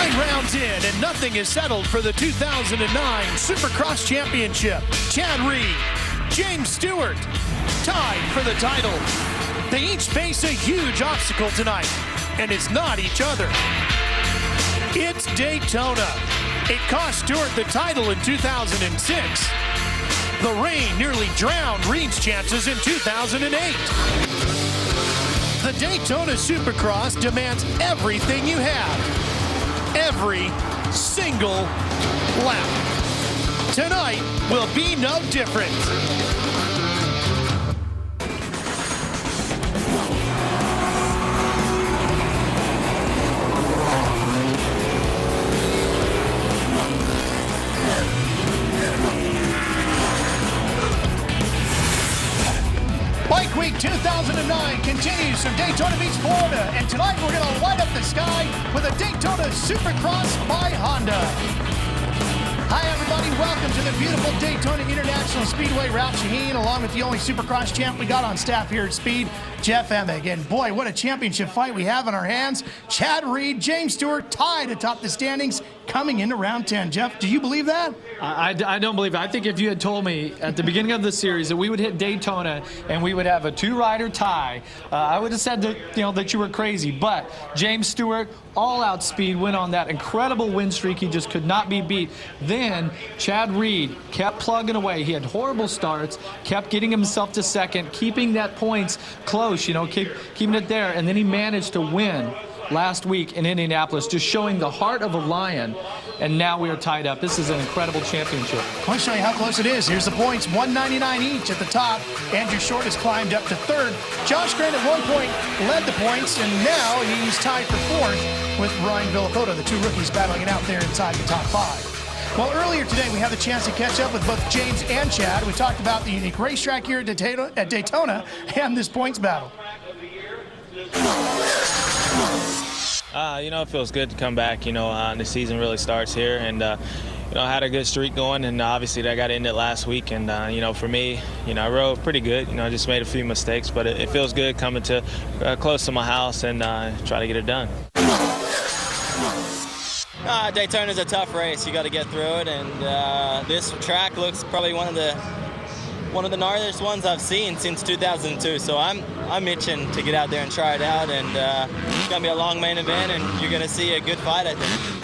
9 rounds in, and nothing is settled for the 2009 Supercross Championship. Chad Reed, James Stewart, tied for the title. They each face a huge obstacle tonight, and it's not each other. It's Daytona. It cost Stewart the title in 2006. The rain nearly drowned Reed's chances in 2008. The Daytona Supercross demands everything you have. Every single lap. Tonight will be no different. Bike Week 2009 continues from Daytona Beach, Florida, and tonight we're going to light up the sky with a Daytona Supercross by Honda. Hi everybody, welcome to the beautiful Daytona International Speedway. Ralph Shaheen, along with the only Supercross champ we got on staff here at Speed, Jeff Emig. And boy, what a championship fight we have in our hands. Chad Reed, James Stewart tied atop the standings coming into round 10. Jeff, do you believe that? I don't believe it. I think if you had told me at the beginning of the series that we would hit Daytona and we would have a two-rider tie, I would have said that, that you were crazy. But James Stewart, all-out speed, went on that incredible win streak. He just could not be beat. Then Chad Reed kept plugging away. He had horrible starts, kept getting himself to second, keeping that points close, keeping it there, and then he managed to win last week in Indianapolis, just showing the heart of a lion, and now we are tied up. This is an incredible championship. I want to show you how close it is. Here's the points, 199 each at the top. Andrew Short has climbed up to third. Josh Grant at one point led the points, and now he's tied for fourth with Ryan Villafota, the two rookies battling it out there inside the top 5. Well, earlier today, we had the chance to catch up with both James and Chad. We talked about the unique racetrack here at Daytona and this points battle. It feels good to come back. The season really starts here, and I had a good streak going, and obviously that got ended last week. And for me, I rode pretty good. I just made a few mistakes, but it feels good coming to close to my house and try to get it done. Daytona's a tough race. You got to get through it, and this track looks probably one of the gnarliest ones I've seen since 2002. So I'm itching to get out there and try it out, and it's gonna be a long main event, and you're gonna see a good fight, I think.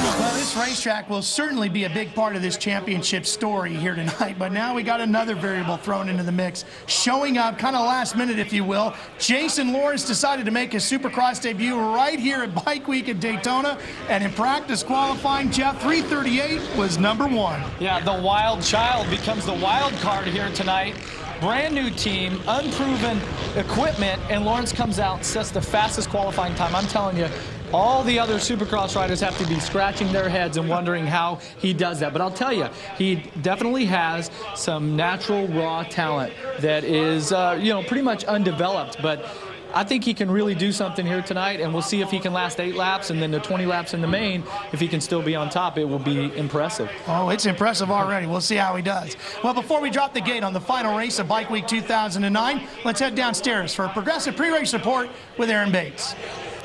Well, this racetrack will certainly be a big part of this championship story here tonight, but now we got another variable thrown into the mix. Showing up kind of last minute, if you will, Jason Lawrence decided to make his Supercross debut right here at Bike Week at Daytona, and in practice qualifying, Jeff, 3:38 was number 1. Yeah, the wild child becomes the wild card here tonight. Brand new team, unproven equipment, and Lawrence comes out and sets the fastest qualifying time. I'm telling you, all the other Supercross riders have to be scratching their heads and wondering how he does that. But I'll tell you, he definitely has some natural raw talent that is, pretty much undeveloped. But I think he can really do something here tonight, and we'll see if he can last 8 laps and then the 20 laps in the main. If he can still be on top, it will be impressive. Oh, it's impressive already. We'll see how he does. Well, before we drop the gate on the final race of Bike Week 2009, let's head downstairs for a progressive pre-race report with Aaron Bates.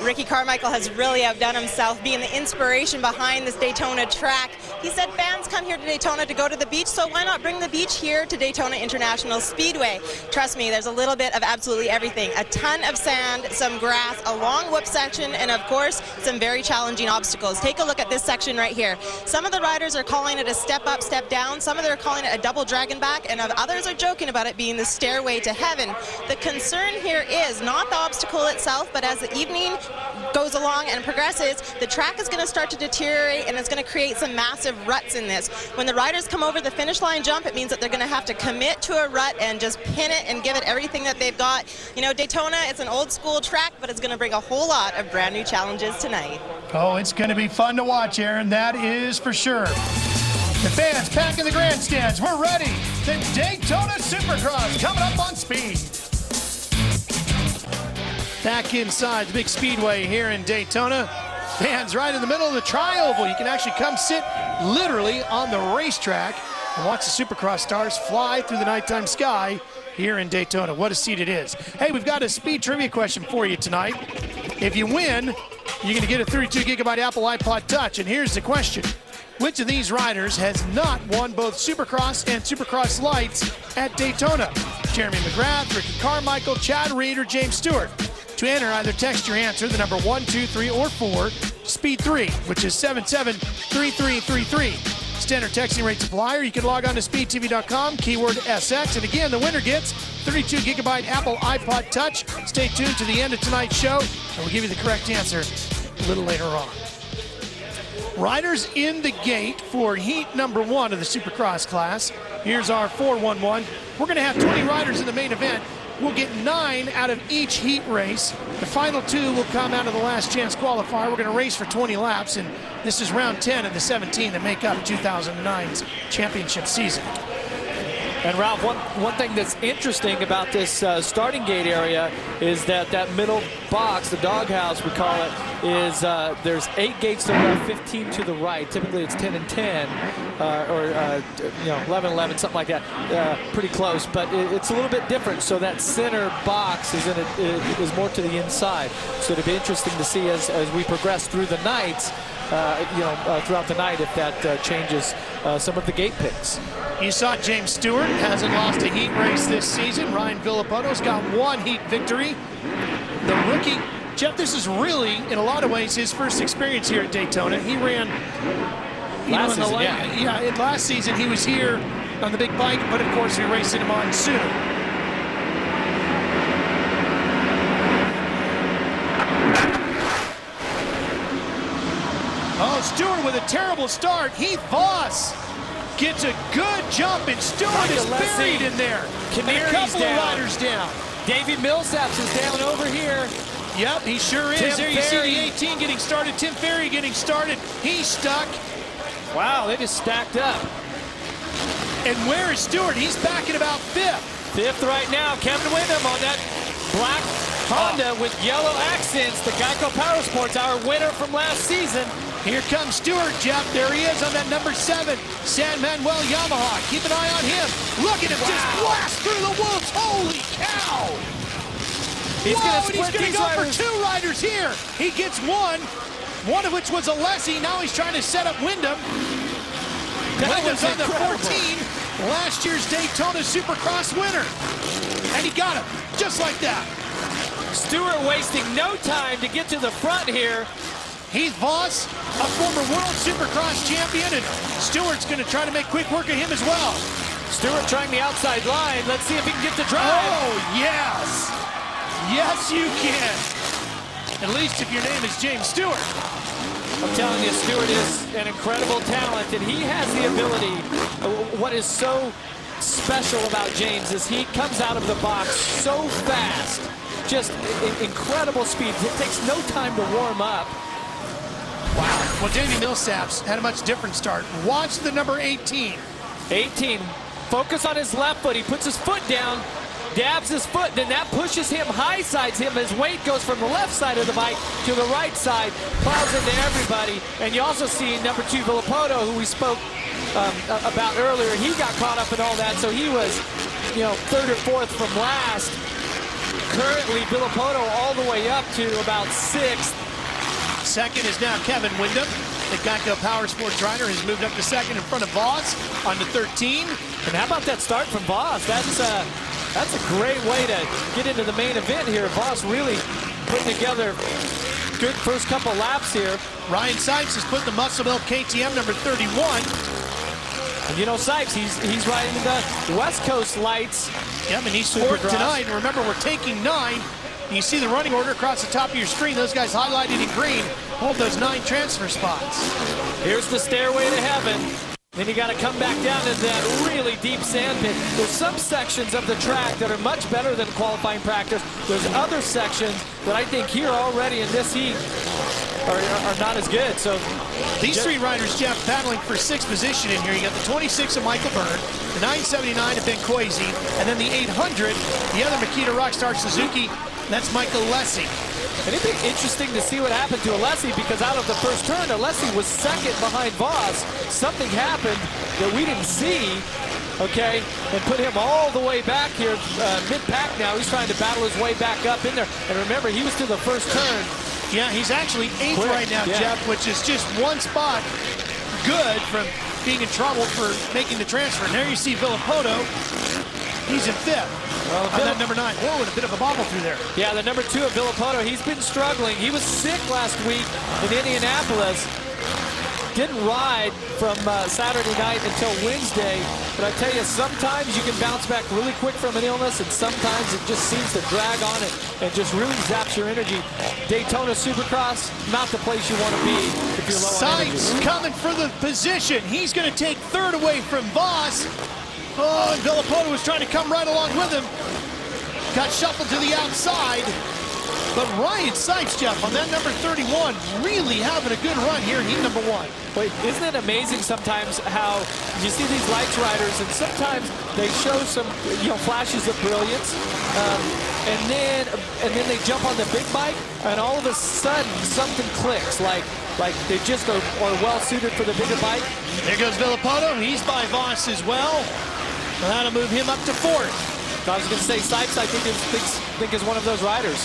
Ricky Carmichael has really outdone himself being the inspiration behind this Daytona track. He said fans come here to Daytona to go to the beach, so why not bring the beach here to Daytona International Speedway? Trust me, there's a little bit of absolutely everything. A ton of sand, some grass, a long whoop section, and of course, some very challenging obstacles. Take a look at this section right here. Some of the riders are calling it a step up, step down. Some of them are calling it a double dragon back, and others are joking about it being the stairway to heaven. The concern here is not the obstacle itself, but as the evening goes along and progresses, the track is going to start to deteriorate, and it's going to create some massive ruts in this. When the riders come over the finish line jump, it means that they're going to have to commit to a rut and just pin it and give it everything that they've got. Daytona, it's an old school track, but it's going to bring a whole lot of brand new challenges tonight. Oh, it's going to be fun to watch, Aaron, that is for sure. The fans packing the grandstands. We're ready. The Daytona Supercross coming up on Speed. Back inside the big speedway here in Daytona. Fans right in the middle of the tri-oval. You can actually come sit literally on the racetrack and watch the Supercross stars fly through the nighttime sky here in Daytona. What a seat it is. Hey, we've got a speed trivia question for you tonight. If you win, you're going to get a 32GB Apple iPod Touch. And here's the question. Which of these riders has not won both Supercross and Supercross Lights at Daytona? Jeremy McGrath, Ricky Carmichael, Chad Reed, or James Stewart? To enter, either text your answer, the number 1, 2, 3, or 4, speed 3, which is 773333. Standard texting rates apply, or you can log on to speedtv.com, keyword SX. And again, the winner gets 32GB Apple iPod Touch. Stay tuned to the end of tonight's show, and we'll give you the correct answer a little later on. Riders in the gate for heat number 1 of the Supercross class. Here's our 4-1-1. We're going to have 20 riders in the main event. We'll get 9 out of each heat race. The final 2 will come out of the last chance qualifier. We're going to race for 20 laps, and this is round 10 of the 17 that make up 2009's championship season. And Ralph, one thing that's interesting about this starting gate area is that middle box, the doghouse we call it, is there's 8 gates to the left, 15 to the right. Typically it's 10 and 10, or 11 11, something like that. Pretty close, but it's a little bit different. So that center box is more to the inside. So it'll be interesting to see as we progress through the nights. Throughout the night, if that changes some of the gate picks. You saw James Stewart hasn't lost a heat race this season. Ryan Villopoto's got 1 heat victory. The rookie, Jeff, this is really, in a lot of ways, his first experience here at Daytona. He ran last season, last season he was here on the big bike, but of course we're racing him on soon. Oh, Stewart with a terrible start. Heath Voss gets a good jump, and Stewart is buried in there. And a couple of riders down. Davey Millsaps is down over here. Yep, he sure is. Tim there you Ferry. see the 18 getting started. Tim Ferry getting started. He's stuck. Wow, they just stacked up. And where is Stewart? He's back at about 5th. 5th right now. Kevin Windham on that black Honda with yellow accents. The Geico Power Sports, our winner from last season. Here comes Stewart, Jeff. There he is on that number 7, San Manuel Yamaha. Keep an eye on him. Look at him just blast through the woods. Holy cow! He's going to go for 2 riders here. He gets 1 of which was Alessi. Now he's trying to set up Windham. Wyndham's on the 14, last year's Daytona Supercross winner. And he got him, just like that. Stewart wasting no time to get to the front here. Heath Voss, a former World Supercross champion, and Stewart's going to try to make quick work of him as well. Stewart trying the outside line. Let's see if he can get the drive. Oh, yes. Yes, you can. At least if your name is James Stewart. I'm telling you, Stewart is an incredible talent, and he has the ability. What is so special about James is he comes out of the box so fast. Just incredible speed. It takes no time to warm up. Wow. Well, Davey Millsaps had a much different start. Watch the number 18. 18. Focus on his left foot. He puts his foot down, dabs his foot, then that pushes him, high sides him. His weight goes from the left side of the bike to the right side, plows into everybody. And you also see number 2, Villopoto, who we spoke about earlier. He got caught up in all that, so he was, 3rd or 4th from last. Currently, Villopoto all the way up to about 6th. Second is now Kevin Windham. The Geico Power Sports rider has moved up to 2nd in front of Voss on to 13. And how about that start from Voss? That's a great way to get into the main event here. Voss really putting together good first couple laps here. Ryan Sipes has put the Muscle Milk KTM number 31. And Sipes, he's riding the West Coast lights. Yep, and he's 4th tonight. And remember, we're taking 9. You see the running order across the top of your screen. Those guys highlighted in green hold those 9 transfer spots. Here's the stairway to heaven. Then you got to come back down into that really deep sand pit. There's some sections of the track that are much better than qualifying practice. There's other sections that I think here already in this heat are not as good. So these 3 riders, Jeff, battling for 6th position in here. You got the 26 of Michael Byrne, the 979 of Ben Coisy, and then the 800, the other Makita Rockstar Suzuki. That's Michael Alessi. And it'd be interesting to see what happened to Alessi, because out of the first turn, Alessi was 2nd behind Voss. Something happened that we didn't see, okay, and put him all the way back here, mid-pack now. He's trying to battle his way back up in there. And remember, he was to the first turn. Yeah, he's actually 8th right now, Jeff, which is just one spot good from being in trouble for making the transfer. And there you see Villapoto. He's in 5th. Well, that number 9. Whoa, and a bit of a bobble through there. Yeah, the number 2 of Villapoto, he's been struggling. He was sick last week in Indianapolis. Didn't ride from Saturday night until Wednesday. But I tell you, sometimes you can bounce back really quick from an illness, and sometimes it just seems to drag on it and just really zaps your energy. Daytona Supercross, not the place you want to be if you're low on energy. Sipes coming for the position. He's going to take 3rd away from Voss. Oh, and Villapoto was trying to come right along with him. Got shuffled to the outside. But Ryan Sipes, Jeff, on that number 31, really having a good run here in heat number 1. Wait, isn't it amazing sometimes how you see these lights riders and sometimes they show some, flashes of brilliance, and then they jump on the big bike and all of a sudden something clicks, like they just are well suited for the bigger bike. There goes Villapoto. He's by Voss as well. That'll move him up to 4th. I was going to say Sipes, I think is one of those riders.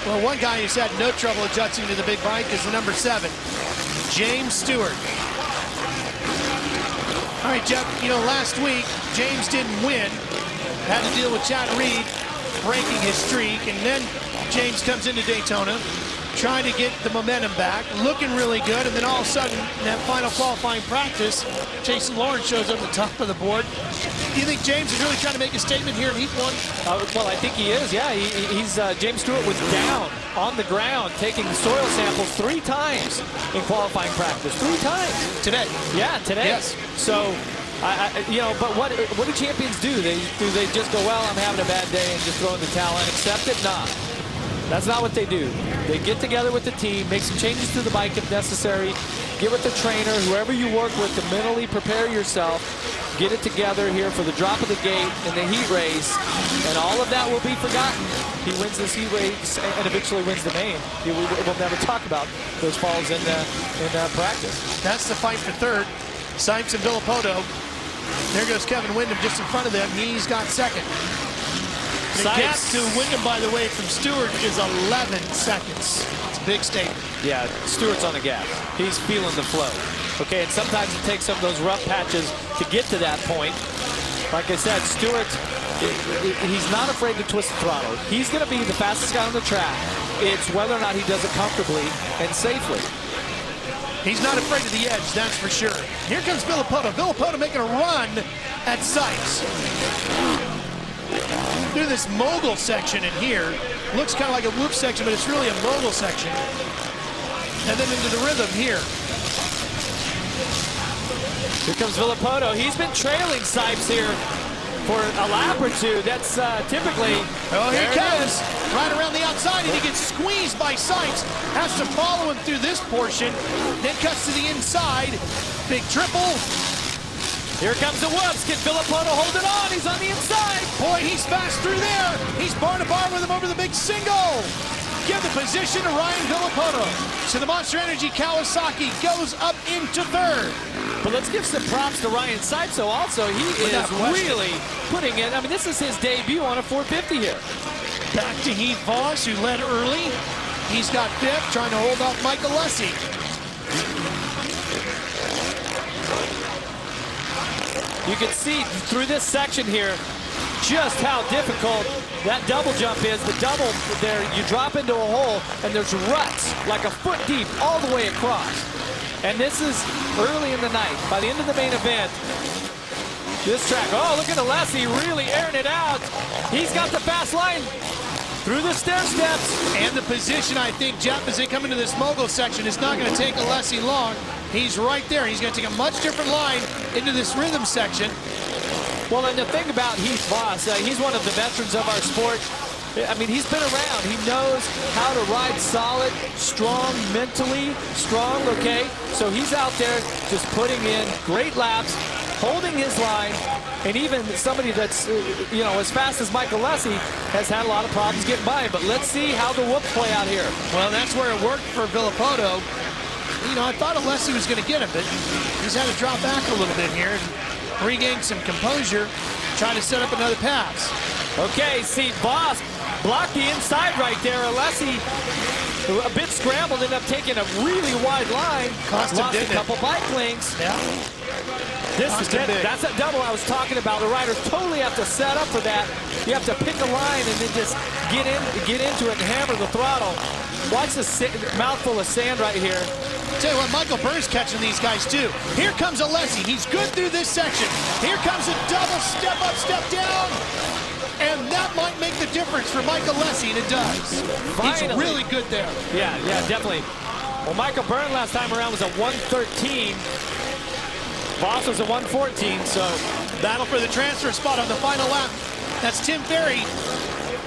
Well, one guy who's had no trouble adjusting to the big bike is the number 7, James Stewart. All right, Jeff, last week, James didn't win. Had to deal with Chad Reed breaking his streak, and then James comes into Daytona, trying to get the momentum back, looking really good, and then all of a sudden, in that final qualifying practice, Jason Lawrence shows up at the top of the board. Do you think James is really trying to make a statement here in Heat 1? Well, I think he is, yeah. James Stewart was down on the ground taking soil samples 3 times in qualifying practice. 3 times. Today. Yeah, today. Yes. So, but what do champions do? Do they just go, well, I'm having a bad day and just throw in the towel and accept it? Nah. That's not what they do. They get together with the team, make some changes to the bike if necessary, get with the trainer, whoever you work with, to mentally prepare yourself, get it together here for the drop of the gate in the heat race, and all of that will be forgotten. He wins this heat race and eventually wins the main. We'll never talk about those falls in practice. That's the fight for 3rd. Sipes and Villapoto. There goes Kevin Windham just in front of them. He's got 2nd. The gap to Windham, by the way, from Stewart is 11 seconds. It's a big statement. Yeah, Stewart's on the gas. He's feeling the flow. Okay, and sometimes it takes some of those rough patches to get to that point. Like I said, Stewart, he's not afraid to twist the throttle. He's going to be the fastest guy on the track. It's whether or not he does it comfortably and safely. He's not afraid of the edge, that's for sure. Here comes Villapoto. Villapoto making a run at Sipes. Through this mogul section in here. Looks kind of like a whoop section, but it's really a mogul section. And then into the rhythm here. Here comes Villapoto. He's been trailing Sipes here for a lap or 2. That's typically... Oh, here he comes. Right around the outside, and he gets squeezed by Sipes. Has to follow him through this portion. Then cuts to the inside. Big triple. Here comes the whoops. Get Villapoto holding on. He's on the inside. Boy, he's fast through there. He's bar to bar with him over the big single. Give the position to Ryan Villapoto. So the Monster Energy Kawasaki goes up into 3rd. But let's give some props to Ryan Sipes also. He is really putting it. I mean, this is his debut on a 450 here. Back to Heath Voss, who led early. He's got 5th, trying to hold off Michael Lessie. You can see through this section here just how difficult that double jump is. The double there, you drop into a hole and there's ruts like a foot deep all the way across. And this is early in the night. By the end of the main event, this track, oh, look at Alessi really airing it out. He's got the fast line through the stair steps. And the position, I think, Jeff, as they come into this mogul section, it's not going to take Alessi long. He's right there. He's going to take a much different line into this rhythm section. Well, and the thing about Heath Voss, he's one of the veterans of our sport. I mean, he's been around. He knows how to ride solid, strong, mentally strong, okay? So he's out there just putting in great laps, holding his line, and even somebody that's, as fast as Michael Lessie has had a lot of problems getting by him. But let's see how the whoops play out here. Well, that's where it worked for Villapoto. I thought Alessi was going to get him, but he's had to drop back a little bit here and regain some composure, trying to set up another pass. Okay, see, Voss blocked the inside right there. Alessi a bit scrambled, ended up taking a really wide line. Lost a couple bike links. Yeah. That's that double I was talking about. The riders totally have to set up for that. You have to pick a line and then just get into it and hammer the throttle. Watch the mouthful of sand right here. Tell you what, Michael Burr's catching these guys too. Here comes Alessi. He's good through this section. Here comes a double step up, step down. And that might make the difference for Michael Alessi, and it does. Finally. He's really good there. Yeah, definitely. Well, Michael Byrne last time around was a 113. Voss was a 114, so. Battle for the transfer spot on the final lap. That's Tim Ferry.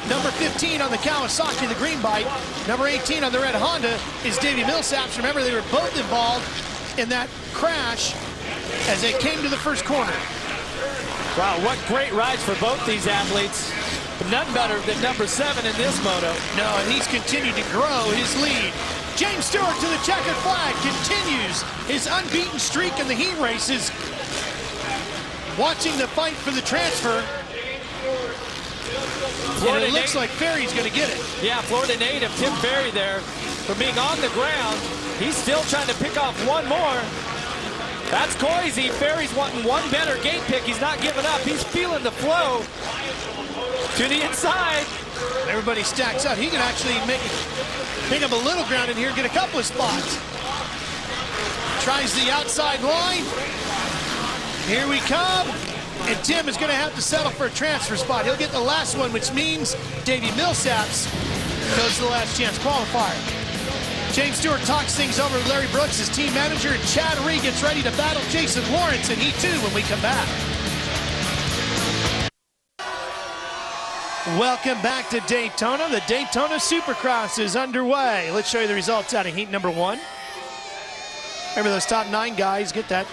Number 15 on the Kawasaki, the green bike. Number 18 on the red Honda is Davey Millsaps. Remember, they were both involved in that crash as they came to the first corner. Wow, what great rides for both these athletes. But none better than number 7 in this moto. No, and he's continued to grow his lead. James Stewart to the checkered flag, continues his unbeaten streak in the heat races. Watching the fight for the transfer. And it looks like Ferry's going to get it. Yeah, Florida native Tim Ferry there for being on the ground. He's still trying to pick off one more. That's Coisy. Ferry's wanting one better gate pick. He's not giving up. He's feeling the flow to the inside. Everybody stacks up. He can actually pick up a little ground in here and get a couple of spots. Tries the outside line. Here we come. And Tim is going to have to settle for a transfer spot. He'll get the last one, which means Davey Millsaps goes to the last chance qualifier. James Stewart talks things over with Larry Brooks, his team manager, and Chad Reed gets ready to battle Jason Lawrence and he too when we come back. Welcome back to Daytona. The Daytona Supercross is underway. Let's show you the results out of heat number 1. Remember, those top 9 guys get that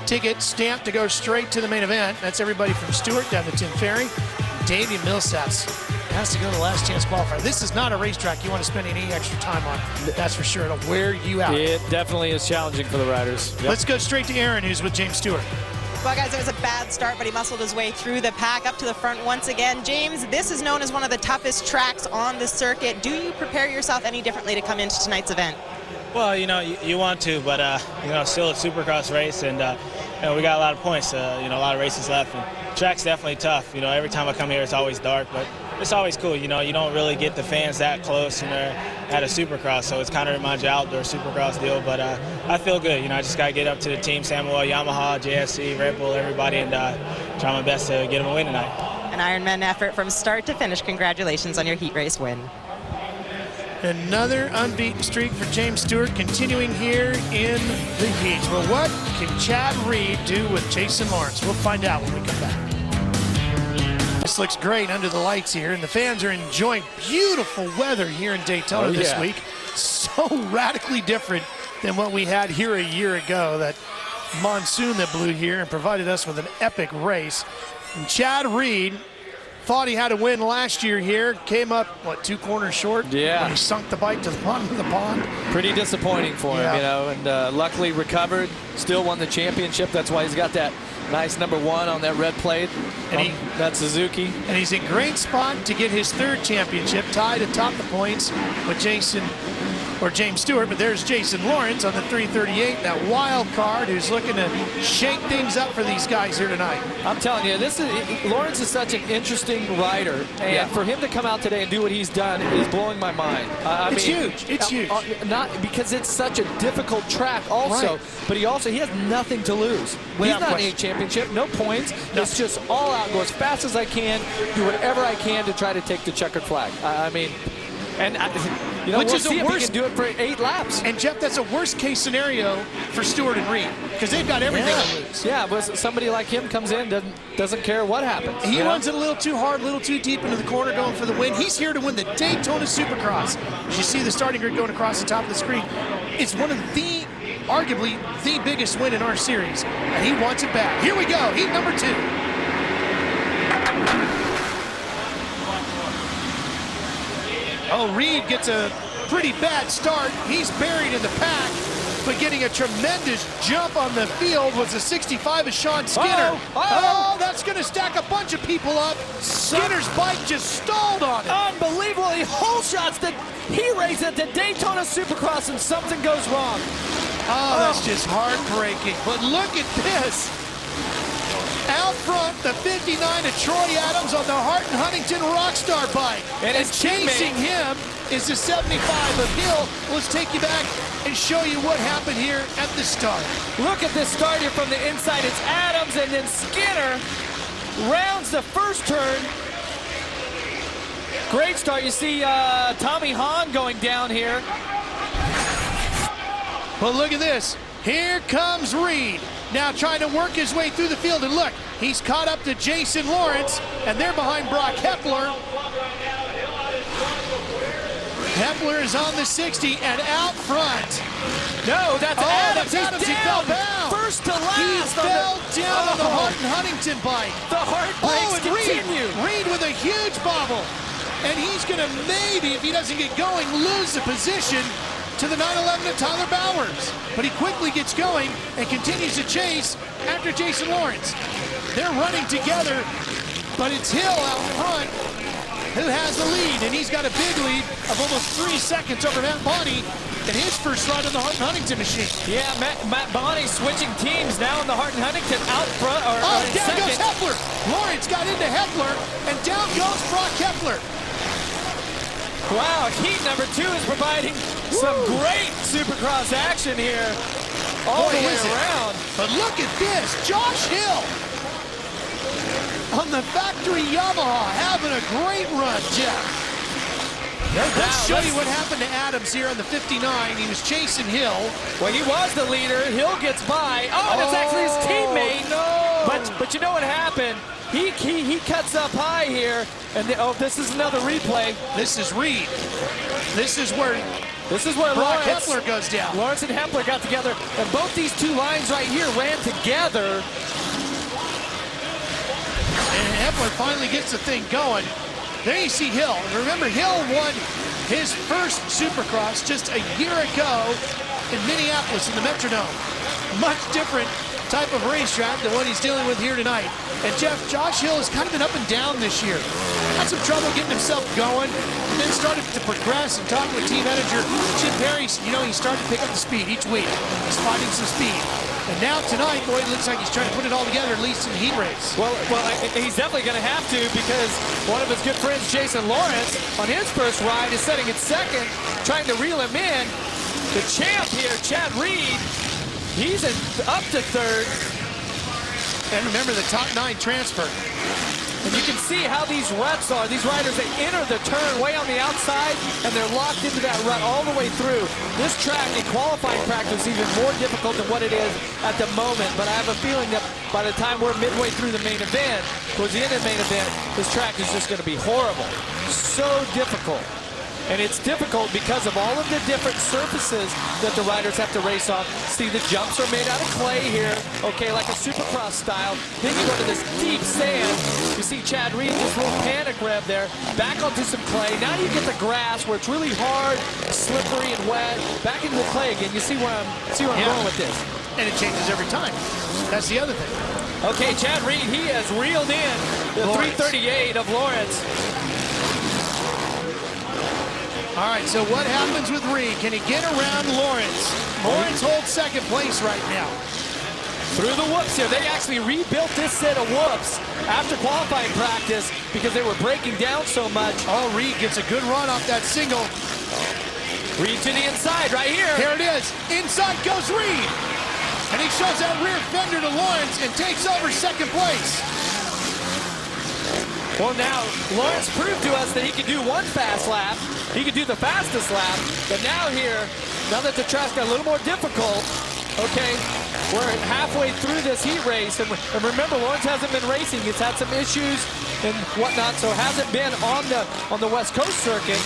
ticket stamped to go straight to the main event. That's everybody from Stewart down to Tim Ferry. Davey Millsaps has to go to the last chance qualifier. This is not a racetrack you want to spend any extra time on. That's for sure. It'll wear you out. It definitely is challenging for the riders. Yep. Let's go straight to Aaron, who's with James Stewart. Well, guys, it was a bad start, but he muscled his way through the pack up to the front once again. James, this is known as one of the toughest tracks on the circuit. Do you prepare yourself any differently to come into tonight's event? Well, you want to, but still a Supercross race, and we got a lot of points. A lot of races left, and the track's definitely tough. Every time I come here, it's always dark, but it's always cool. You don't really get the fans that close, at a Supercross, so it's kind of reminds you outdoor Supercross deal. But I feel good. I just got to get up to the team, Samuel, Yamaha, JSC, Red Bull, everybody, and try my best to get them a win tonight. An Ironman effort from start to finish. Congratulations on your heat race win. Another unbeaten streak for James Stewart continuing here in the heats. Well, what can Chad Reed do with Jason Lawrence? We'll find out when we come back. This looks great under the lights here, and the fans are enjoying beautiful weather here in Daytona this week. So radically different than what we had here a year ago, that monsoon that blew here and provided us with an epic race. And Chad Reed thought he had a win last year here, came up, 2 corners short? Yeah. When he sunk the bike to the bottom of the pond. Pretty disappointing for him, and luckily recovered, still won the championship. That's why he's got that nice number 1 on that red plate, and that Suzuki. And he's in great spot to get his 3rd championship, tied atop the points with James Stewart, but there's Jason Lawrence on the 338, that wild card who's looking to shake things up for these guys here tonight. I'm telling you, Lawrence is such an interesting rider, and for him to come out today and do what he's done is blowing my mind. It's huge. It's huge. Not because it's such a difficult track also, but he has nothing to lose. He's not in a championship, no points. No. It's just all out, go as fast as I can, do whatever I can to try to take the checkered flag. Which is a worst, do it for 8 laps. And Jeff, that's a worst case scenario for Stewart and Reed, because they've got everything to lose. Yeah, but somebody like him comes in, doesn't care what happens. He runs it a little too hard, a little too deep into the corner, going for the win. He's here to win the Daytona Supercross. As you see the starting grid going across the top of the screen, it's one of arguably the biggest win in our series, and he wants it back. Here we go, heat number 2. Oh, Reed gets a pretty bad start. He's buried in the pack. but getting a tremendous jump on the field was the 65 of Sean Skinner. Oh, that's going to stack a bunch of people up. Skinner's bike just stalled on it. Unbelievable. He whole shots the heat race at the Daytona Supercross, and something goes wrong. Oh, that's just heartbreaking. But look at this. Out front, the 59 of Troy Adams on the Hart and Huntington Rockstar bike. And chasing him is the 75 of Hill. Let's take you back and show you what happened here at the start. Look at this start here from the inside. It's Adams, and then Skinner rounds the first turn. Great start. You see Tommy Hahn going down here. But look at this. Here comes Reed. Now trying to work his way through the field, and look, he's caught up to Jason Lawrence, and they're behind Brock Hepler. Hepler is on the 60 and out front. No, that's Adams. That's Adams. He fell down. First to last. He fell down on the Hart and Huntington bike. The Hart bikes continue. Reed with a huge bobble. And he's going to maybe, if he doesn't get going, lose the position to the 911 of Tyler Bowers. But he quickly gets going and continues to chase after Jason Lawrence. They're running together, but it's Hill out front who has the lead, and he's got a big lead of almost 3 seconds over Matt Bonney in his first ride on the Hart and Huntington machine. Yeah, Matt Bonney switching teams now in the Hart and Huntington out front. Down goes Hepler. Lawrence got into Hepler, and down goes Brock Hepler. Wow, heat number 2 is providing some great Supercross action here all the way around. But look at this, Josh Hill on the factory Yamaha having a great run, Jeff. Let's show you what happened to Adams here on the 59. He was chasing Hill. Well, he was the leader. Hill gets by. Oh, and it's actually his teammate. No. But you know what happened? He cuts up high here, and this is another replay. This is Reed. This is where Brock Hepler goes down. Lawrence and Hepler got together, and both these two lines right here ran together. And Hepler finally gets the thing going. There you see Hill. Remember, Hill won his first Supercross just a year ago in Minneapolis in the Metrodome. Much different type of racetrack than what he's dealing with here tonight. And Jeff, Josh Hill has kind of been up and down this year. Had some trouble getting himself going, and then started to progress and talk with team manager Chip Perry. You know, he started to pick up the speed each week. He's finding some speed. And now tonight, boy, it looks like he's trying to put it all together, at least in the heat race. Well, he's definitely going to have to, because one of his good friends, Jason Lawrence, on his first ride is setting in second, trying to reel him in. The champ here, Chad Reed, he's up to third. And remember the top 9 transfer. And you can see how these ruts are. These riders, they enter the turn way on the outside, and they're locked into that rut all the way through. This track in qualifying practice is even more difficult than what it is at the moment. But I have a feeling that by the time we're midway through the main event, towards the end of the main event, this track is just going to be horrible. So difficult. And it's difficult because of all of the different surfaces that the riders have to race on. See, the jumps are made out of clay here, okay, like a Supercross style. Then you go to this deep sand. You see Chad Reed, this little panic rev there, back onto some clay. Now you get the grass where it's really hard, slippery, and wet. Back into the clay again. You see where I'm going with this. And it changes every time. That's the other thing. Okay, Chad Reed, he has reeled in the 338 of Lawrence. All right, so what happens with Reed? Can he get around Lawrence? Lawrence holds second place right now. Through the whoops here. They actually rebuilt this set of whoops after qualifying practice because they were breaking down so much. Oh, Reed gets a good run off that single. Reed to the inside right here. Here it is. Inside goes Reed. And he shows that rear fender to Lawrence and takes over second place. Well, now, Lawrence proved to us that he could do one fast lap. He could do the fastest lap. But now here, now that the track's got a little more difficult, okay, we're halfway through this heat race. And remember, Lawrence hasn't been racing. He's had some issues and whatnot, so hasn't been on the West Coast circuit.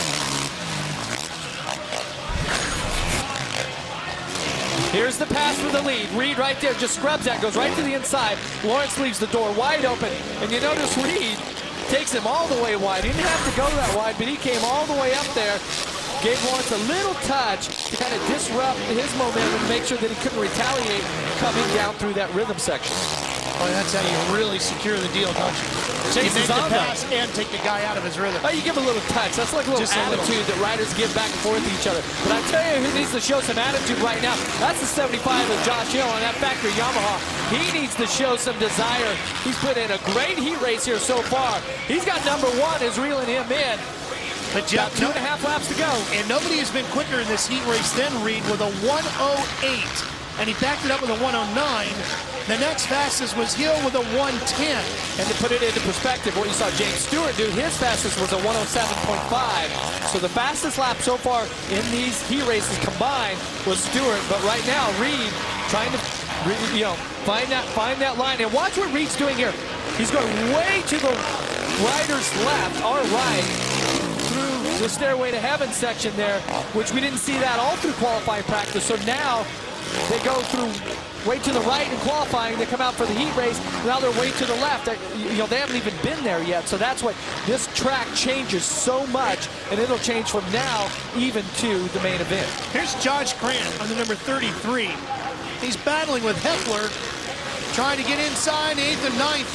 Here's the pass for the lead. Reed right there just scrubs that, goes right to the inside. Lawrence leaves the door wide open. And you notice Reed takes him all the way wide. He didn't have to go that wide, but he came all the way up there. gave Lawrence a little touch to kind of disrupt his momentum and make sure that he couldn't retaliate coming down through that rhythm section. Well, that's how you really secure the deal, don't you? You make the pass and take the guy out of his rhythm. Oh, you give a little touch. That's like a little attitude that riders give back and forth to each other. But I tell you who needs to show some attitude right now. That's the 75 of Josh Hill on that factory Yamaha. He needs to show some desire. He's put in a great heat race here so far. He's got number one is reeling him in. But Jeff, about 2.5 laps to go. And nobody has been quicker in this heat race than Reed with a 1:08. And he backed it up with a 1:09. The next fastest was Hill with a 1:10. And to put it into perspective, what you saw James Stewart do, his fastest was a 1:07.5. So the fastest lap so far in these heat races combined was Stewart. But right now, Reed trying to, find that line. And watch what Reed's doing here. He's going way to the rider's left, our right, through the Stairway to Heaven section there, which we didn't see that all through qualifying practice. So now they go through way to the right in qualifying. They come out for the heat race. Now they're way to the left. They haven't even been there yet. So that's what this track changes so much, and it'll change from now even to the main event. Here's Josh Grant on the number 33. He's battling with Hepler, trying to get inside 8th and 9th,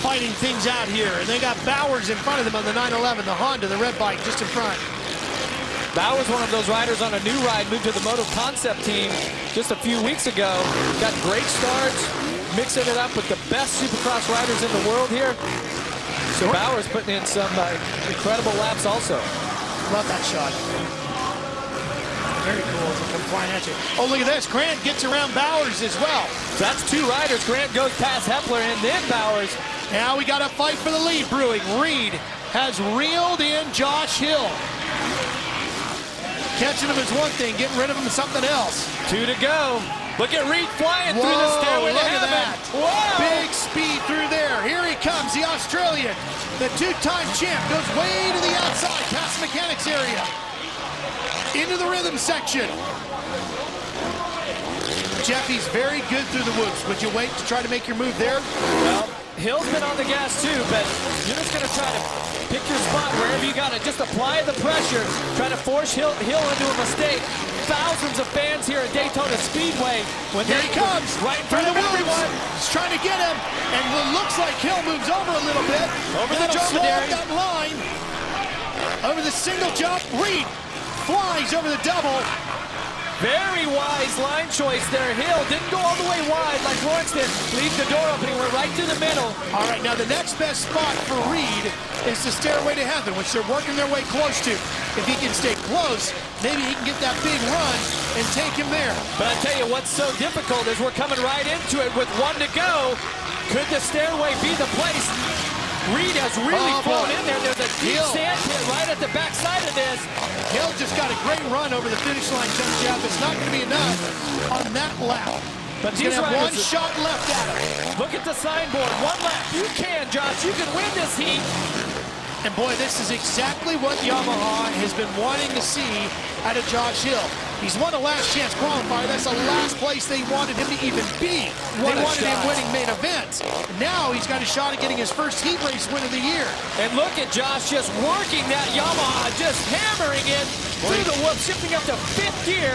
fighting things out here. And they got Bowers in front of them on the 911, the Honda, the red bike just in front. Bowers, one of those riders on a new ride, moved to the Moto Concept team just a few weeks ago. Got great starts, mixing it up with the best Supercross riders in the world here. So Bowers putting in some incredible laps also. Love that shot. Very cool. Come flying at you. Oh, look at this. Grant gets around Bowers as well. So that's two riders. Grant goes past Hepler and then Bowers. Now we got a fight for the lead brewing. Reed has reeled in Josh Hill. Catching him is one thing, getting rid of him is something else. 2 to go. Look at Reed flying through the Stairway to Heaven. That. Whoa! Big speed through there. Here he comes, the Australian. The two-time champ goes way to the outside, past the mechanics area. Into the rhythm section. Jeffy's very good through the whoops. Would you wait to try to make your move there? Well, Hill's been on the gas too, but you're just going to try to pick your spot wherever you got it. Just apply the pressure. Try to force Hill into a mistake. Thousands of fans here at Daytona Speedway. Here he comes. Right in front of everyone. He's trying to get him. And it looks like Hill moves over a little bit. Over the slow up dromedary. that line. Over the single jump. Reed flies over the double. Very wise line choice there. Hill didn't go all the way wide like Lawrence did. Leave the door open. He went right to the middle. All right, now the next best spot for Reed is the Stairway to Heaven, which they're working their way close to. If he can stay close, maybe he can get that big run and take him there. But I tell you what's so difficult is we're coming right into it with 1 to go. Could the Stairway be the place? Reed has really flown in there. There's a deep sand pit right at the backside of this. Hill just got a great run over the finish line, Jeff. It's not going to be enough on that lap. But he's going to have one shot left at him. Look at the signboard. 1 lap. You can, Josh. You can win this heat. And boy, this is exactly what Yamaha has been wanting to see out of Josh Hill. He's won a last chance qualifier. That's the last place they wanted him to even be. They wanted him winning main events. Now he's got a shot at getting his first heat race win of the year. And look at Josh just working that Yamaha, just hammering it through the whoop, shifting up to 5th gear.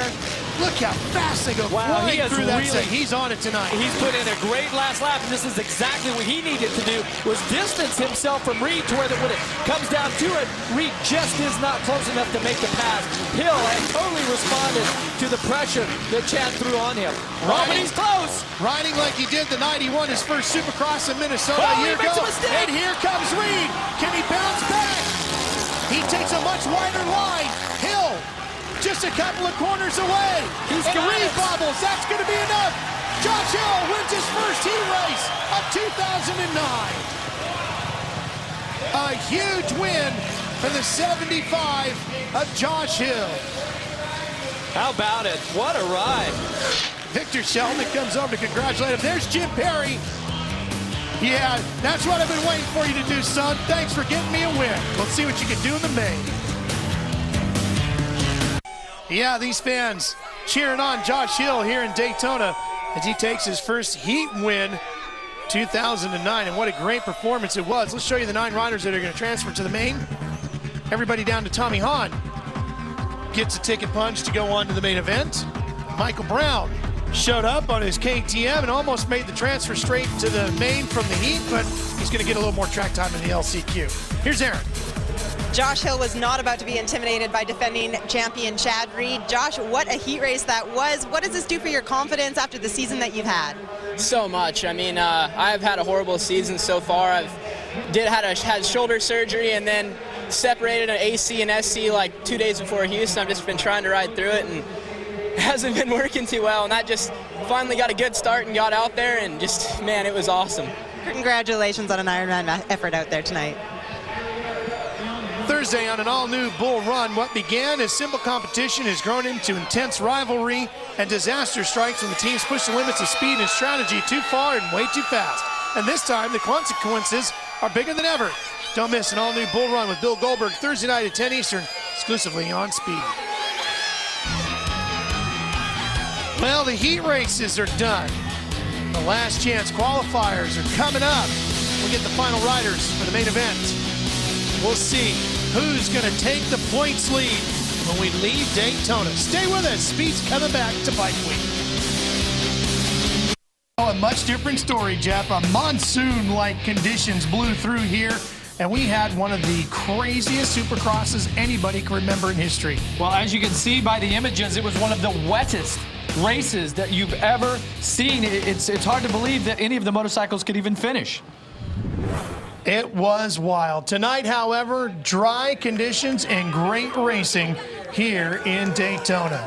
Look how fast they go flying through that thing. He's on it tonight. He's put in a great last lap, and this is exactly what he needed to do, was distance himself from Reed to where when it comes down to it, Reed just is not close enough to make the pass. Hill has totally responded to the pressure that Chad threw on him. But he's close. Riding like he did the night he won his first Supercross in Minnesota a year ago. And here comes Reed. Can he bounce back? He takes a much wider line. Hill just a couple of corners away. And Reed bobbles. That's going to be enough. Josh Hill wins his first heat race of 2009. A huge win for the 75 of Josh Hill. How about it? What a ride. Victor Sheldon comes over to congratulate him. There's Jim Perry. Yeah, that's what I've been waiting for you to do, son. Thanks for getting me a win. Let's see what you can do in the main. Yeah, these fans cheering on Josh Hill here in Daytona as he takes his first heat win 2009. And what a great performance it was. Let's show you the 9 riders that are going to transfer to the main. Everybody down to Tommy Hahn. gets a ticket punch to go on to the main event. Michael Brown showed up on his KTM and almost made the transfer straight to the main from the heat, but he's going to get a little more track time in the LCQ. Here's Aaron. Josh Hill was not about to be intimidated by defending champion Chad Reed. Josh, what a heat race that was. What does this do for your confidence after the season that you've had? So much. I mean, I've had a horrible season so far. Had shoulder surgery and then separated an AC and SC like 2 days before Houston. I've just been trying to ride through it, and it hasn't been working too well. And that just finally got a good start and got out there, and just, man, it was awesome. Congratulations on an Ironman effort out there tonight. Thursday on an all-new Bull Run, what began as simple competition has grown into intense rivalry and disaster strikes when the teams push the limits of speed and strategy too far and way too fast. And this time, the consequences are bigger than ever. Don't miss an all-new Bull Run with Bill Goldberg Thursday night at 10 Eastern, exclusively on Speed. Well, the heat races are done. The last chance qualifiers are coming up. We'll get the final riders for the main event. We'll see who's going to take the points lead when we leave Daytona. Stay with us. Speed's coming back to Bike Week. Oh, a much different story, Jeff. A monsoon-like conditions blew through here, and we had one of the craziest Supercrosses anybody can remember in history. Well, as you can see by the images, it was one of the wettest races that you've ever seen. It's hard to believe that any of the motorcycles could even finish. It was wild. Tonight, however, dry conditions and great racing here in Daytona.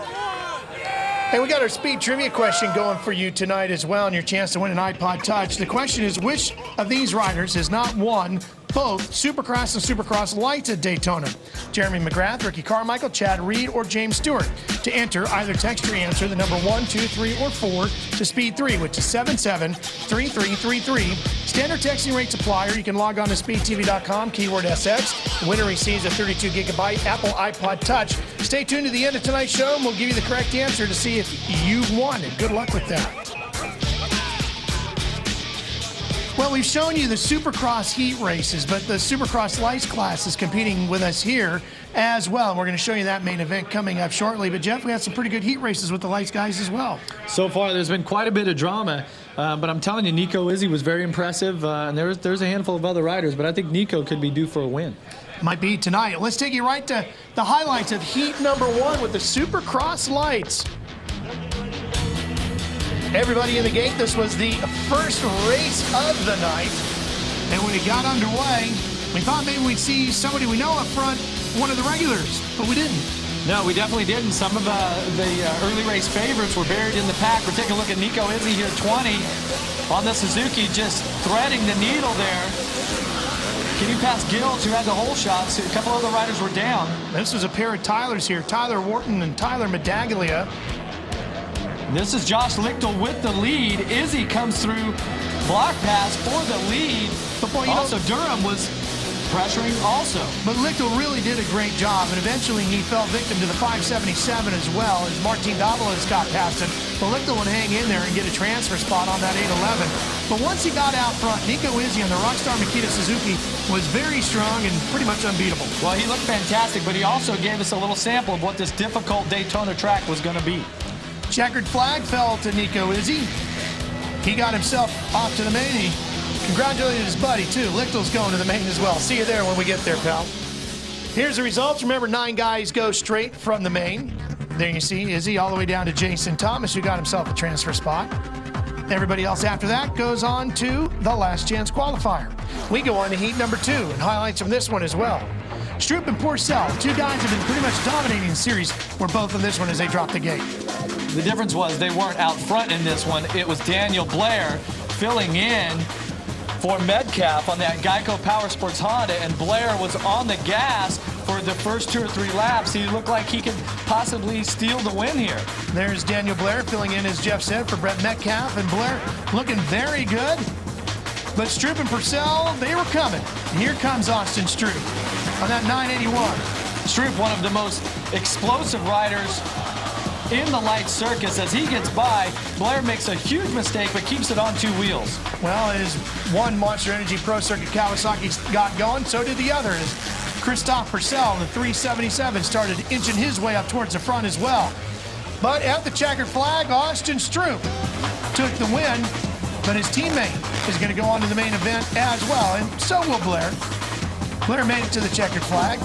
Hey, we got our speed trivia question going for you tonight as well, and your chance to win an iPod Touch. The question is, which of these riders has not won both Supercross and Supercross Lights at Daytona? Jeremy McGrath, Ricky Carmichael, Chad Reed, or James Stewart? To enter, either text your answer, the number 1, 2, 3, or 4 to Speed 3, which is 773333. Standard texting rates apply, or you can log on to speedtv.com, keyword SX. The winner receives a 32-gigabyte Apple iPod Touch. Stay tuned to the end of tonight's show, and we'll give you the correct answer to see if you've won it. Good luck with that. Well, we've shown you the Supercross heat races, but the Supercross Lights class is competing with us here as well. And we're going to show you that main event coming up shortly. But, Jeff, we had some pretty good heat races with the Lights guys as well. So far, there's been quite a bit of drama. But I'm telling you, Nico Izzy was very impressive. And there's a handful of other riders. But I think Nico could be due for a win. Might be tonight. Let's take you right to the highlights of heat number 1 with the Supercross Lights. Everybody in the gate, this was the first race of the night. And when it got underway, we thought maybe we'd see somebody we know up front, one of the regulars, but we didn't. No, we definitely didn't. Some of the early race favorites were buried in the pack. We're taking a look at Nico Izzy here, 20, on the Suzuki, just threading the needle there. Can you pass Gills, who had the whole shots? A couple other riders were down. This was a pair of Tylers here, Tyler Wharton and Tyler Medaglia. This is Josh Lichtel with the lead. Izzy comes through block pass for the lead. But boy, also Durham was pressuring also. But Lichtel really did a great job, and eventually he fell victim to the 577 as well as Martin Davalos got past him. But Lichtel would hang in there and get a transfer spot on that 811. But once he got out front, Nico Izzy on the Rockstar Makita Suzuki was very strong and pretty much unbeatable. Well, he looked fantastic, but he also gave us a little sample of what this difficult Daytona track was going to be. Checkered flag fell to Nico Izzy. He got himself off to the main. He congratulated his buddy, too. Lichtel's going to the main as well. See you there when we get there, pal. Here's the results. Remember, 9 guys go straight from the main. There you see Izzy all the way down to Jason Thomas, who got himself a transfer spot. Everybody else after that goes on to the last chance qualifier. We go on to heat number 2, and highlights from this one as well. Stroop and Porcel, 2 guys have been pretty much dominating the series, were both in this one as they dropped the gate. The difference was they weren't out front in this one. It was Daniel Blair filling in for Metcalf on that Geico Power Sports Honda, and Blair was on the gas for the first 2 or 3 laps. He looked like he could possibly steal the win here. There's Daniel Blair filling in, as Jeff said, for Brett Metcalf, and Blair looking very good. But Stroop and Purcell, they were coming. And here comes Austin Stroop on that 981. Stroop, one of the most explosive riders in the light circus. As he gets by, Blair makes a huge mistake but keeps it on 2 wheels. Well, as one Monster Energy Pro Circuit Kawasaki got going, so did the other. As Christophe Purcell, the 377, started inching his way up towards the front as well. But at the checkered flag, Austin Stroop took the win, but his teammate is going to go on to the main event as well, and so will Blair. Blair made it to the checkered flag,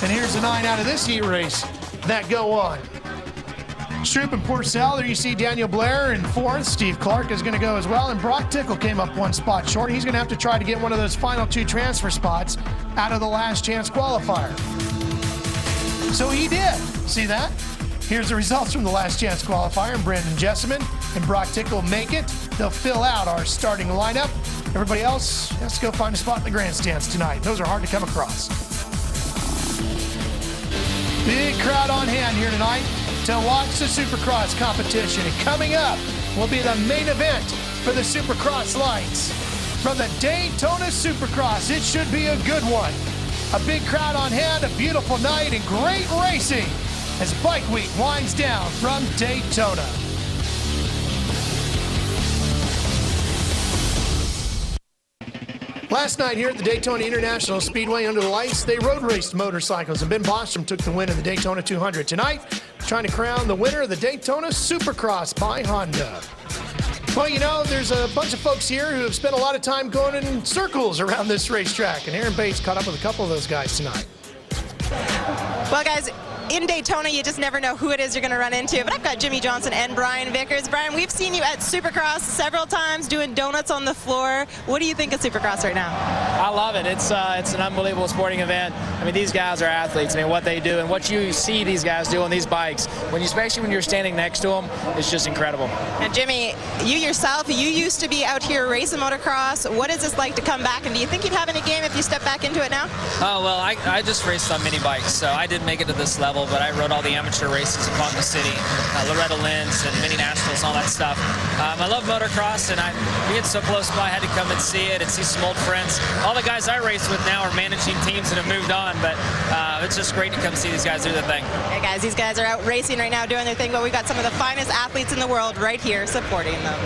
and here's the 9 out of this heat race that go on. Stroop and Purcell, there you see Daniel Blair in 4th. Steve Clark is going to go as well, and Brock Tickle came up 1 spot short. He's going to have to try to get one of those final 2 transfer spots out of the last chance qualifier. So he did. See that? Here's the results from the last chance qualifier. And Brandon Jessamine and Brock Tickle make it. They'll fill out our starting lineup. Everybody else has to go find a spot in the grandstands tonight. Those are hard to come across. Big crowd on hand here tonight to watch the Supercross competition. And coming up will be the main event for the Supercross lights. From the Daytona Supercross, it should be a good one. A big crowd on hand, a beautiful night, and great racing as Bike Week winds down from Daytona. Last night here at the Daytona International Speedway under the lights, they road raced motorcycles, and Ben Bostrom took the win in the Daytona 200. Tonight, trying to crown the winner of the Daytona Supercross by Honda. Well, you know, there's a bunch of folks here who have spent a lot of time going in circles around this racetrack, and Aaron Bates caught up with a couple of those guys tonight. Well, guys, in Daytona, you just never know who it is you're going to run into. But I've got Jimmy Johnson and Brian Vickers. Brian, we've seen you at Supercross several times doing donuts on the floor. What do you think of Supercross right now? I love it. It's an unbelievable sporting event. I mean, these guys are athletes. I mean, what they do and what you see these guys do on these bikes, especially when you're standing next to them, it's just incredible. And Jimmy, you yourself, you used to be out here racing motocross. What is this like to come back? And do you think you'd have any game if you step back into it now? Oh, well, I just raced on mini bikes, so I didn't make it to this level, but I rode all the amateur races in Ponca City, Loretta Lynn's and mini nationals and all that stuff. I love motocross, and being so close by, I had to come and see it and see some old friends. All the guys I race with now are managing teams that have moved on, but it's just great to come see these guys do their thing. Hey guys, these guys are out racing right now doing their thing, but we've got some of the finest athletes in the world right here supporting them.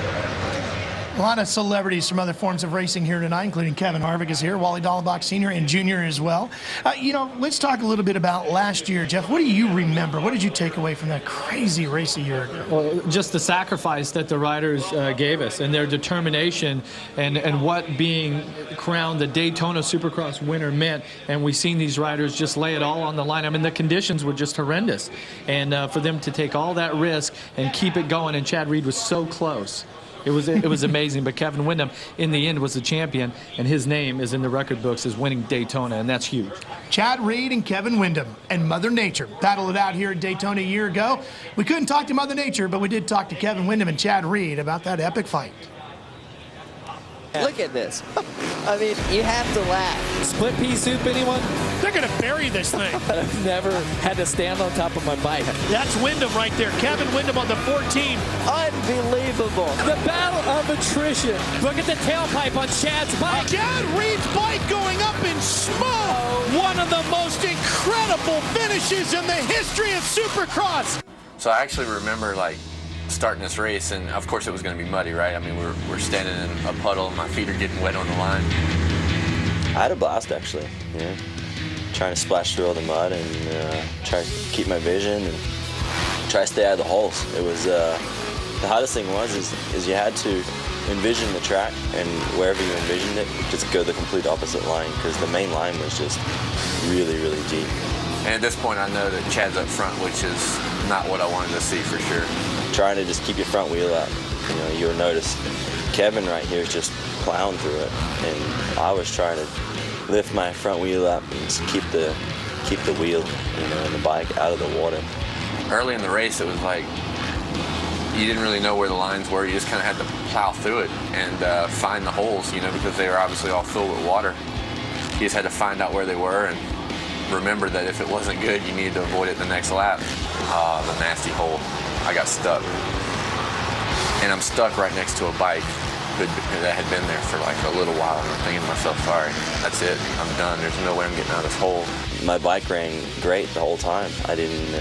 A lot of celebrities from other forms of racing here tonight, including Kevin Harvick is here, Wally Dallenbach Sr. and Jr. as well. You know, let's talk a little bit about last year. Jeff, what do you remember? What did you take away from that crazy race a year ago? Well, just the sacrifice that the riders gave us and their determination and what being crowned the Daytona Supercross winner meant. And we've seen these riders just lay it all on the line. I mean, the conditions were just horrendous. And for them to take all that risk and keep it going, and Chad Reed was so close. It was amazing, but Kevin Windham, in the end, was the champion, and his name is in the record books as winning Daytona, and that's huge. Chad Reed and Kevin Windham and Mother Nature battled it out here at Daytona a year ago. We couldn't talk to Mother Nature, but we did talk to Kevin Windham and Chad Reed about that epic fight. Look at this. I mean, you have to laugh. Split pea soup, anyone? They're going to bury this thing. I've never had to stand on top of my bike. That's Windham right there. Kevin Windham on the 14. Unbelievable. The battle of attrition. Look at the tailpipe on Chad's bike. Chad Reed's bike going up in smoke. One of the most incredible finishes in the history of Supercross. So I actually remember, like, starting this race, and of course it was going to be muddy, right? I mean, we're standing in a puddle, and my feet are getting wet on the line. I had a blast, actually, you know, trying to splash through all the mud and try to keep my vision and try to stay out of the holes. It was, the hardest thing is you had to envision the track, and wherever you envisioned it, just go the complete opposite line, because the main line was just really, really deep. And at this point, I know that Chad's up front, which is not what I wanted to see for sure. Trying to just keep your front wheel up. You know, you'll notice Kevin right here is just plowing through it, and I was trying to lift my front wheel up and just keep the wheel, you know, and the bike out of the water. Early in the race, it was like you didn't really know where the lines were. You just kind of had to plow through it and find the holes, you know, because they were obviously all filled with water. You just had to find out where they were and remember that if it wasn't good, you needed to avoid it the next lap. The nasty hole. I got stuck. And I'm stuck right next to a bike that had been there for like a little while, and I'm thinking to myself, sorry, that's it, I'm done. There's no way I'm getting out of this hole. My bike ran great the whole time. I didn't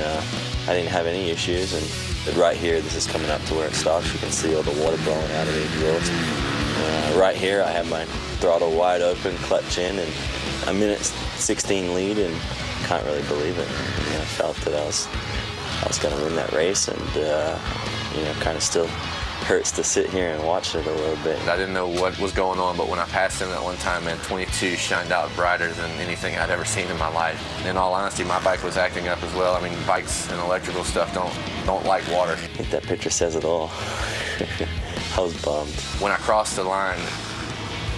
have any issues, and right here, this is coming up to where it stops. You can see all the water blowing out of the exhaust. right here, I have my throttle wide open, clutch in, and a minute 16 lead, and can't really believe it. I felt that I was going to win that race, and kind of still hurts to sit here and watch it a little bit. I didn't know what was going on, but when I passed him that one time, man, 22 shined out brighter than anything I'd ever seen in my life. In all honesty, my bike was acting up as well. I mean, bikes and electrical stuff don't like water. I think that picture says it all. I was bummed. When I crossed the line,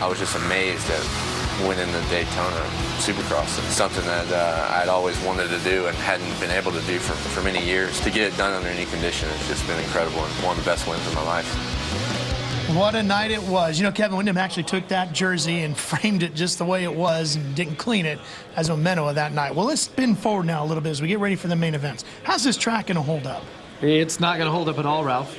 I was just amazed at winning the Daytona Supercross. It's something that I'd always wanted to do and hadn't been able to do for many years. To get it done under any condition, it's just been incredible and one of the best wins of my life. What a night it was. You know, Kevin Windham actually took that jersey and framed it just the way it was and didn't clean it as a memento of that night. Well, let's spin forward now a little bit as we get ready for the main events. How's this track going to hold up? It's not going to hold up at all, Ralph.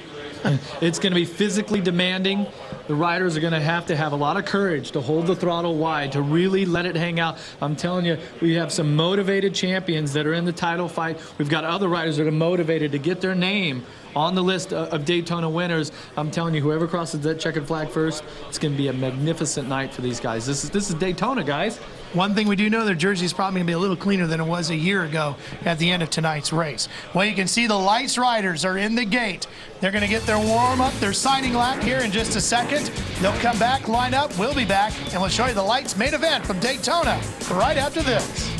It's going to be physically demanding. The riders are going to have a lot of courage to hold the throttle wide, to really let it hang out. I'm telling you, we have some motivated champions that are in the title fight. We've got other riders that are motivated to get their name on the list of Daytona winners. I'm telling you, whoever crosses that checkered flag first, it's going to be a magnificent night for these guys. This is Daytona, guys. One thing we do know, their jersey is probably going to be a little cleaner than it was a year ago at the end of tonight's race. Well, you can see the lights riders are in the gate. They're going to get their warm-up, their signing lap here in just a second. They'll come back, line up, we'll be back, and we'll show you the lights main event from Daytona right after this.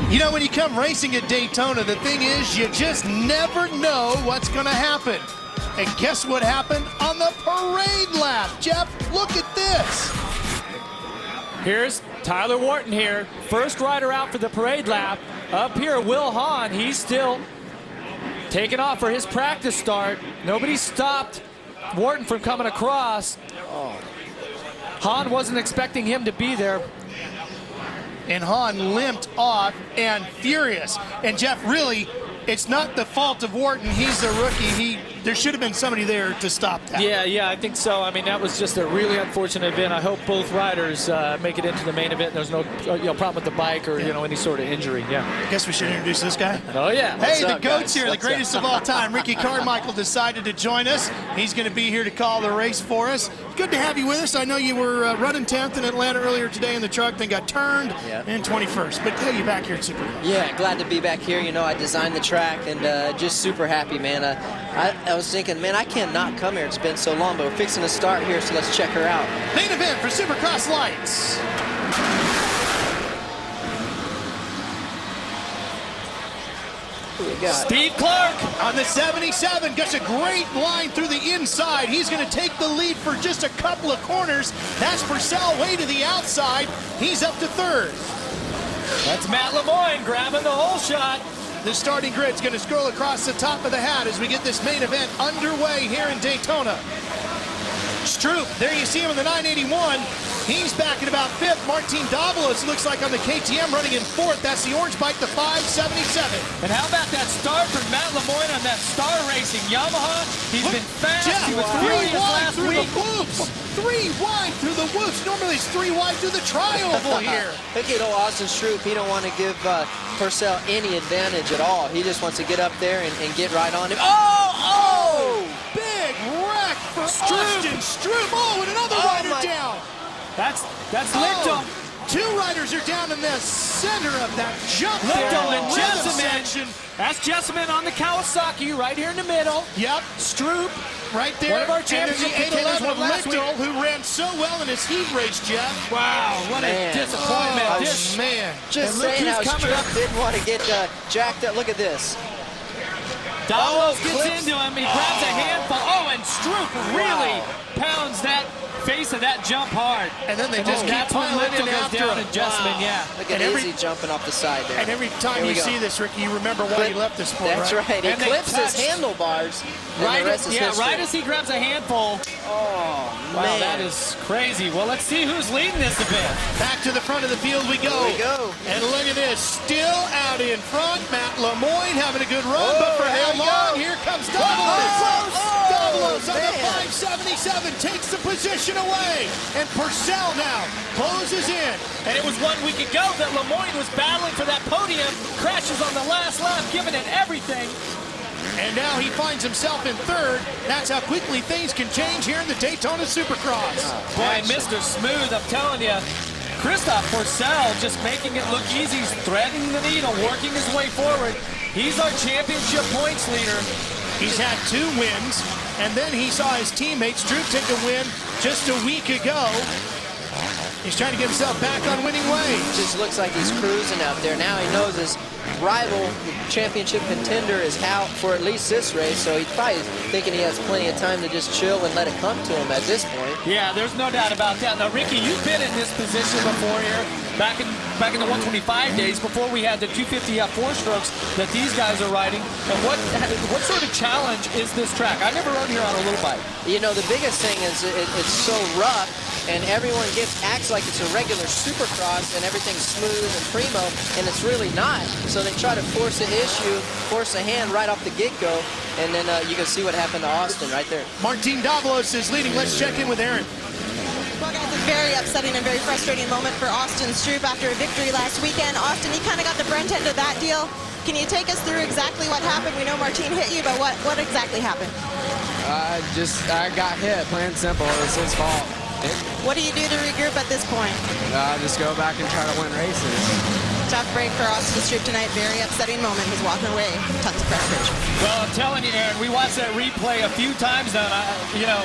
You know, when you come racing at Daytona, the thing is you just never know what's going to happen. And guess what happened on the parade lap? Jeff, look at this. Here's Tyler Wharton here, first rider out for the parade lap. Up here, Will Hahn, he's still taking off for his practice start. Nobody stopped Wharton from coming across. Hahn wasn't expecting him to be there. And Hahn limped off and furious. And Jeff, really, it's not the fault of Wharton. He's a rookie. There should have been somebody there to stop that. Yeah, I think so. I mean, that was just a really unfortunate event. I hope both riders make it into the main event. There's no problem with the bike or any sort of injury. Yeah. I guess we should introduce this guy. Oh yeah. Hey, the GOAT's here, the greatest of all time. Ricky Carmichael decided to join us. He's going to be here to call the race for us. Good to have you with us. I know you were running 10th in Atlanta earlier today in the truck, then got turned in 21st. But hey, you're back here at Supercross. Yeah, glad to be back here. I designed the track and just super happy, man. I was thinking, man, I cannot come here. It's been so long, but we're fixing to start here, so let's check her out. Main event for Supercross lights. Steve Clark on the 77 gets a great line through the inside. He's going to take the lead for just a couple of corners. That's Purcell way to the outside. He's up to third. That's Matt Lemoyne grabbing the whole shot. The starting grid's going to scroll across the top of the hat as we get this main event underway here in Daytona. Stroop, there you see him in the 981. He's back at about 5th. Martin Davalos looks like on the KTM running in 4th. That's the orange bike, the 577. And how about that start from Matt Lemoyne on that Star Racing Yamaha? He's been fast. Jeff, He was 3 wide last through week. the whoops. 3 wide through the whoops. Normally it's 3 wide through the tri-oval here. Look at old Austin Stroop. He don't want to give Purcell any advantage at all. He just wants to get up there and get right on him. Oh! Big wreck for Austin Stroop. Oh, and another rider down. That's Lichtel. 2 riders are down in the center of that jump. Lichtel and Jessamine. That's Jessamine on the Kawasaki right here in the middle. Yep, Stroop right there. One of our and championship then the 811 of last week. Lichtel, who ran so well in his heat race, Jeff. Wow, what a disappointment. Oh, man. Just saying how Stroop didn't want to get jacked up. Look at this. Davalos gets into him. He grabs a handful. Oh, and Stroop really pounds that face of that jump hard. And then they just keep piling in after him. Adjustment, yeah. Look at Izzy jumping off the side there. And every time you see this, Ricky, you remember why he left the sport, That's right. He clips his handlebars. Right as he grabs a handful. Oh, wow, man. that is crazy. Well, let's see who's leading this event. Back to the front of the field we go. Here we go. And look at this. Still out in front. Matt Lemoyne having a good run, but for how long? Here comes Davalos. Davalos on the 577 takes the position away. And Purcell now closes in. And it was 1 week ago that Lemoyne was battling for that podium. Crashes on the last lap, giving it everything. And now he finds himself in third. That's how quickly things can change here in the Daytona Supercross. Boy, Mr. Smooth, I'm telling you. Christophe Pourcel just making it look easy. He's threading the needle, working his way forward. He's our championship points leader. He's had 2 wins, and then he saw his teammate Stroop take a win just a week ago. He's trying to get himself back on winning ways. Just looks like he's cruising out there. Now he knows his rival, the championship contender, is out for at least this race, so he's probably thinking he has plenty of time to just chill and let it come to him at this point. Yeah, there's no doubt about that. Now, Ricky, you've been in this position before here, back in the 125 days, before we had the 250 F4 strokes that these guys are riding. And what sort of challenge is this track? I never rode here on a little bike. You know, the biggest thing is it's so rough, and everyone acts like it's a regular Supercross and everything's smooth and primo, and it's really not. So they try to force a hand right off the get-go, and then you can see what happened to Austin right there. Martin Davalos is leading. Let's check in with Aaron. Well, guys, a very upsetting and very frustrating moment for Austin Stroop after a victory last weekend. Austin, he kind of got the brunt end of that deal. Can you take us through exactly what happened? We know Martin hit you, but what exactly happened? I got hit, plain and simple. It was his fault. What do you do to regroup at this point? Just go back and try to win races. Tough break for Austin Stroop tonight. Very upsetting moment. He's walking away. Tons of frustration. Well, I'm telling you, Aaron, we watched that replay a few times now.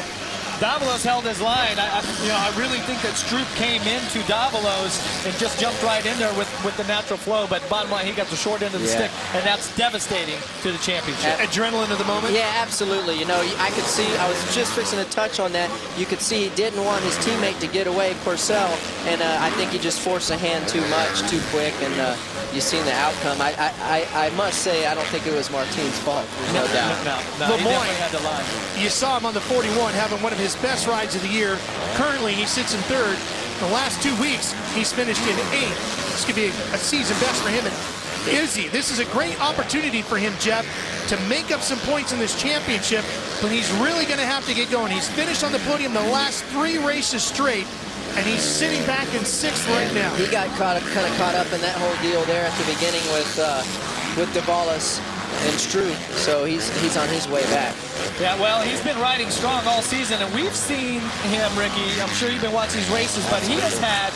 Davalos held his line. I really think that Stroop came into Davalos and just jumped right in there with the natural flow. But bottom line, he got the short end of the stick, and that's devastating to the championship. Adrenaline of the moment? Yeah, absolutely. You know, I could see, I was just fixing to touch on that. You could see he didn't want his teammate to get away, Pourcel, and I think he just forced a hand too much, too quick, and you've seen the outcome. I must say, I don't think it was Martin's fault. There's no doubt. No, he definitely had the line. You saw him on the 41 having one of his best rides of the year. Currently, he sits in third. The last 2 weeks, he's finished in 8th. This could be a season best for him and Izzy. This is a great opportunity for him, Jeff, to make up some points in this championship, but he's really going to have to get going. He's finished on the podium the last 3 races straight, and he's sitting back in 6th right now. He got kind of caught up in that whole deal there at the beginning with Davalos and Stroop, so he's on his way back. Yeah, well, he's been riding strong all season, and we've seen him, Ricky. I'm sure you've been watching these races, but he has had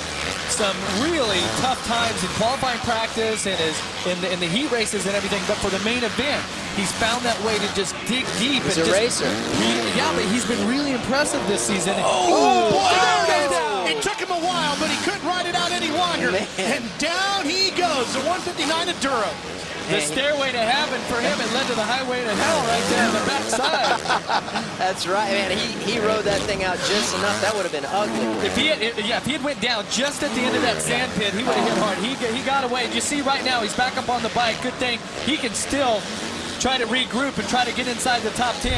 some really tough times in qualifying practice and in the heat races and everything. But for the main event, he's found that way to just dig deep. He's a racer. Yeah, but he's been really impressive this season. It took him a while, but he couldn't ride it out any longer. Man. And down he goes, the 159 at Durham. The stairway to heaven for him, it led to the highway to hell right there on the backside. That's right, man. He rode that thing out just enough. That would have been ugly. If he had went down just at the end of that sand pit, he would have hit hard. He got away. You see right now, he's back up on the bike. Good thing he can still try to regroup and try to get inside the top 10.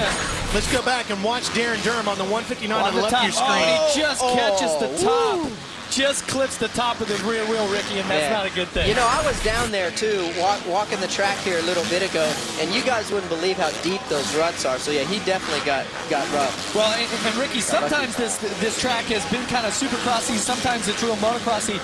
Let's go back and watch Darren Durham on the 159 on the left of your screen. Oh, he just catches the top. Just clips the top of the rear wheel, Ricky, and that's not a good thing. You know, I was down there, too, walking the track here a little bit ago, and you guys wouldn't believe how deep those ruts are. So, yeah, he definitely got rough. Well, and Ricky, sometimes this track has been kind of supercrossy. Sometimes it's real motocrossy.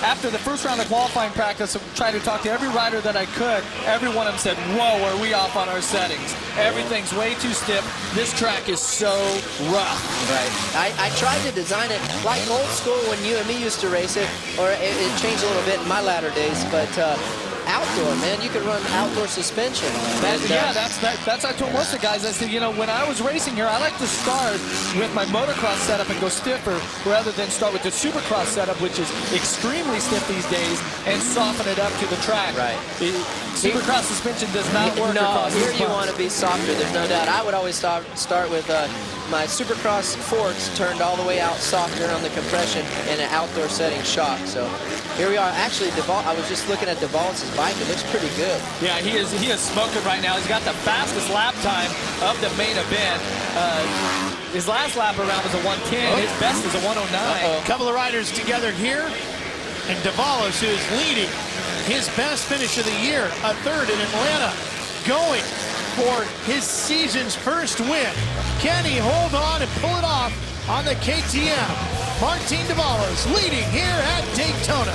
After the first round of qualifying practice, I tried to talk to every rider that I could. Every one of them said, whoa, are we off on our settings? Everything's way too stiff. This track is so rough. Right. I tried to design it like old school when you and me used to race it, or it changed a little bit in my latter days, but outdoor, man, you can run outdoor suspension. That's I told most of the guys. I said, you know, when I was racing here, I like to start with my motocross setup and go stiffer rather than start with the supercross setup, which is extremely stiff these days, and soften it up to the track. Right. Supercross suspension does not work across here these you bumps. want to be softer, there's no doubt. I would always start with my Supercross forks turned all the way out softer on the compression and an outdoor setting shock. So here we are. Actually, I was just looking at Davalos' bike. It looks pretty good. Yeah, he is smoking right now. He's got the fastest lap time of the main event. His last lap around was a 110. His best is a 109. A couple of riders together here, and Davalos, who is leading his best finish of the year, a third in Atlanta, going for his season's first win. Can he hold on and pull it off on the KTM? Martin Davalos leading here at Daytona.